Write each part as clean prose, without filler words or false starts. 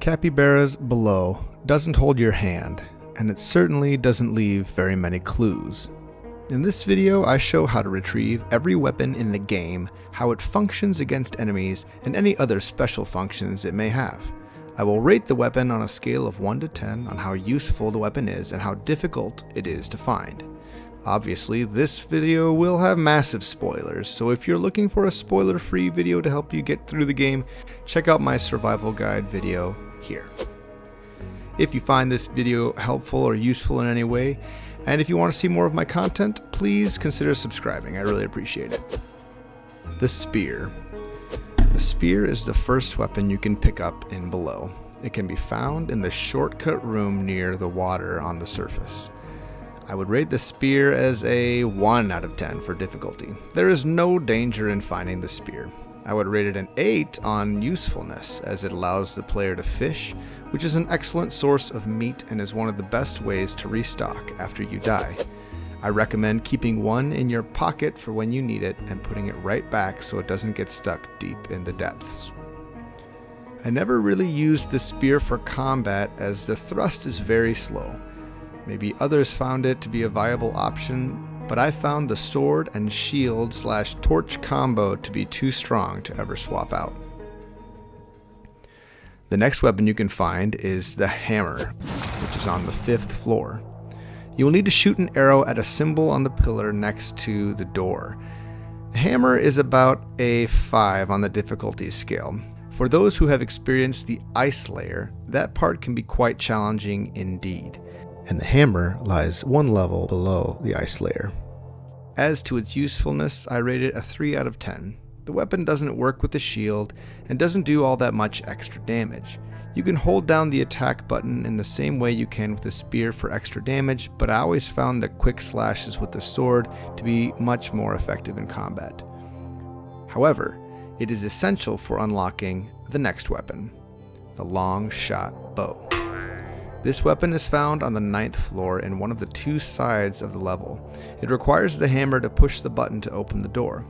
capybaras below doesn't hold your hand, and it certainly doesn't leave very many clues. In this video, I show how to retrieve every weapon in the game, how it functions against enemies, and any other special functions it may have. I will rate the weapon on a scale of 1 to 10 on how useful the weapon is and how difficult it is to find. Obviously, this video will have massive spoilers, so if you're looking for a spoiler-free video to help you get through the game, check out my survival guide video here. If you find this video helpful or useful in any way, and if you want to see more of my content, please consider subscribing. I really appreciate it. The spear. The spear is the first weapon you can pick up in below. It can be found in the shortcut room near the water on the surface. I would rate the spear as a 1 out of 10 for difficulty. There is no danger in finding the spear. I would rate it an 8 on usefulness, as it allows the player to fish, which is an excellent source of meat and is one of the best ways to restock after you die. I recommend keeping one in your pocket for when you need it and putting it right back so it doesn't get stuck deep in the depths. I never really used the spear for combat as the thrust is very slow. Maybe others found it to be a viable option, but I found the sword and shield / torch combo to be too strong to ever swap out. The next weapon you can find is the hammer, which is on the 5th floor. You will need to shoot an arrow at a symbol on the pillar next to the door. The hammer is about a 5 on the difficulty scale. For those who have experienced the ice layer, that part can be quite challenging indeed, and the hammer lies 1 level below the ice layer. As to its usefulness, I rate it a 3 out of 10. The weapon doesn't work with the shield and doesn't do all that much extra damage. You can hold down the attack button in the same way you can with the spear for extra damage, but I always found the quick slashes with the sword to be much more effective in combat. However, it is essential for unlocking the next weapon, the Longshot Bow. This weapon is found on the 9th floor in one of the 2 sides of the level. It requires the hammer to push the button to open the door.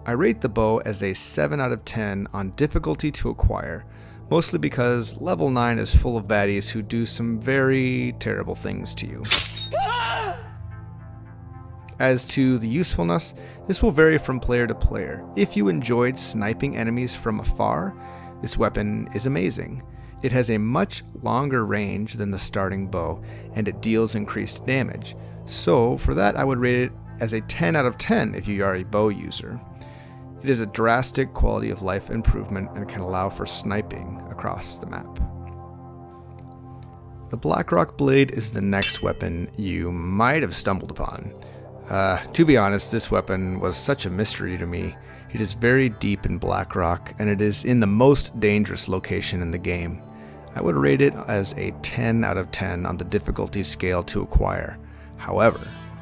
I rate the bow as a 7 out of 10 on difficulty to acquire, mostly because level 9 is full of baddies who do some very terrible things to you. As to the usefulness, this will vary from player to player. If you enjoyed sniping enemies from afar, this weapon is amazing. It has a much longer range than the starting bow, and it deals increased damage. So for that, I would rate it as a 10 out of 10 if you are a bow user. It is a drastic quality of life improvement and can allow for sniping across the map. The Blackrock Blade is the next weapon you might have stumbled upon. To be honest, this weapon was such a mystery to me. It is very deep in Blackrock, and it is in the most dangerous location in the game. I would rate it as a 10 out of 10 on the difficulty scale to acquire. However,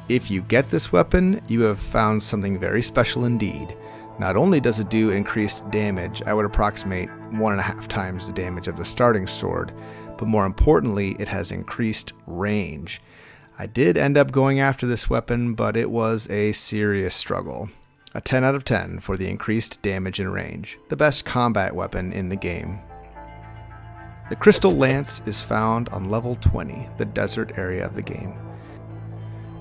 if you get this weapon, you have found something very special indeed. Not only does it do increased damage, I would approximate 1.5 times the damage of the starting sword, but more importantly, it has increased range. I did end up going after this weapon, but it was a serious struggle. A 10 out of 10 for the increased damage and range, the best combat weapon in the game. The Crystal Lance is found on level 20, the desert area of the game.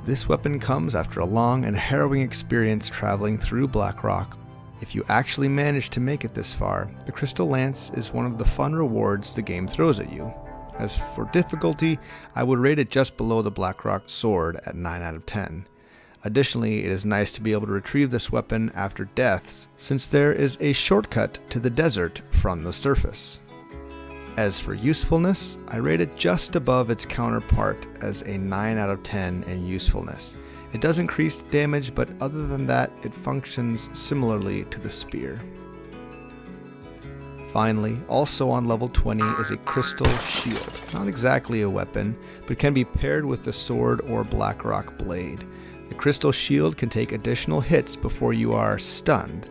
This weapon comes after a long and harrowing experience traveling through Blackrock. If you actually manage to make it this far, the Crystal Lance is one of the fun rewards the game throws at you. As for difficulty, I would rate it just below the Blackrock sword at 9 out of 10. Additionally, it is nice to be able to retrieve this weapon after deaths, since there is a shortcut to the desert from the surface. As for usefulness, I rate it just above its counterpart as a 9 out of 10 in usefulness. It does increase damage, but other than that, it functions similarly to the spear. Finally, also on level 20 is a crystal shield. Not exactly a weapon, but can be paired with the sword or Blackrock Blade. The crystal shield can take additional hits before you are stunned.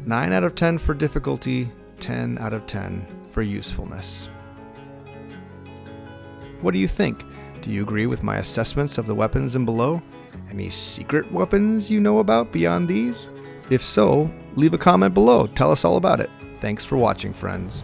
9 out of 10 for difficulty, 10 out of 10 for usefulness. What do you think? Do you agree with my assessments of the weapons in below? Any secret weapons you know about beyond these? If so, leave a comment below. Tell us all about it. Thanks for watching, friends.